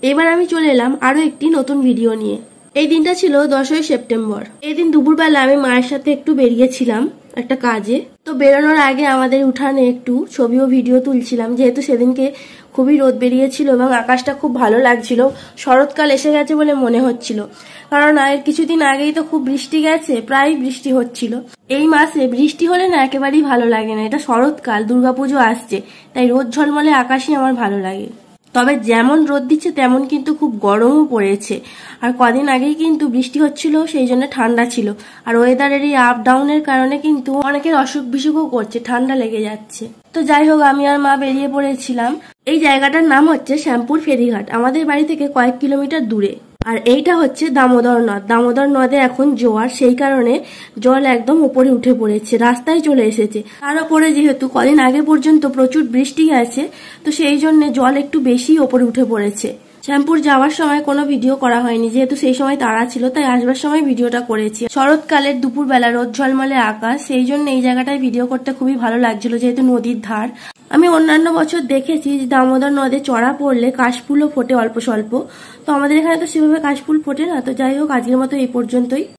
এবার আমি চলে এলাম আরো একটি নতুন ভিডিও নিয়ে। এই দিনটা ছিল 10ই সেপ্টেম্বর। এই দিন দুপুরবেলা আমি মায়ের সাথে একটু বেরিয়েছিলাম একটা কাজে। তো বেরোনোর আগে আমাদের উঠানে একটু ছবি ও ভিডিও তুলছিলাম, যেহেতু সেদিনকে খুবই রোদ বেরিয়েছিল এবং আকাশটা খুব ভালো লাগছিল। শরৎকাল এসে গেছে বলে মনে হচ্ছিল, কারণ কিছুদিন আগেই তো খুব বৃষ্টি গেছে, প্রায় বৃষ্টি হচ্ছিল। এই মাসে বৃষ্টি হলে না একেবারেই ভালো লাগে না। এটা শরৎকাল, দুর্গাপুজো আসছে, তাই রোদ ঝলমলে আকাশই আমার ভালো লাগে। তবে যেমন রোদ দিচ্ছে তেমন কিন্তু খুব গরমও পড়েছে। আর কদিন আগেই কিন্তু বৃষ্টি হচ্ছিল, সেই জন্য ঠান্ডা ছিল। আর ওয়েদারের এই আপ ডাউনের কারণে কিন্তু অনেকের অসুখ বিসুখও করছে, ঠান্ডা লেগে যাচ্ছে। তো যাই হোক, আমি আর মা বেরিয়ে পড়েছিলাম। এই জায়গাটার নাম হচ্ছে শ্যামপুর ফেরিঘাট, আমাদের বাড়ি থেকে কয়েক কিলোমিটার দূরে। আর এইটা হচ্ছে দামোদর নদ। দামোদর নদে এখন জোয়ার, সেই কারণে জল একদম উপরে উঠে পড়েছে, রাস্তায় চলে এসেছে। তার উপরে যেহেতু কদিন আগে পর্যন্ত প্রচুর বৃষ্টি গেছে, তো সেই জন্য জল একটু বেশি উপরে উঠে পড়েছে। শ্যামপুর যাওয়ার সময় কোনো ভিডিও করা হয়নি, যেহেতু সেই সময় তাড়া ছিল, তাই আসবার সময় ভিডিওটা করেছি। শরৎকালের দুপুরবেলা রোদ ঝলমলে আকাশ, সেই জন্য এই জায়গাটায় ভিডিও করতে খুবই ভালো লাগছিল, যেহেতু নদীর ধার। আমি অন্যান্য বছর দেখেছি যে দামোদর নদে চড়া পড়লে কাশফুলও ফোটে অল্প স্বল্প। তো আমাদের এখানে তো সেভাবে কাশফুল ফোটে না। তো যাই হোক, আজকের মতো এই পর্যন্তই।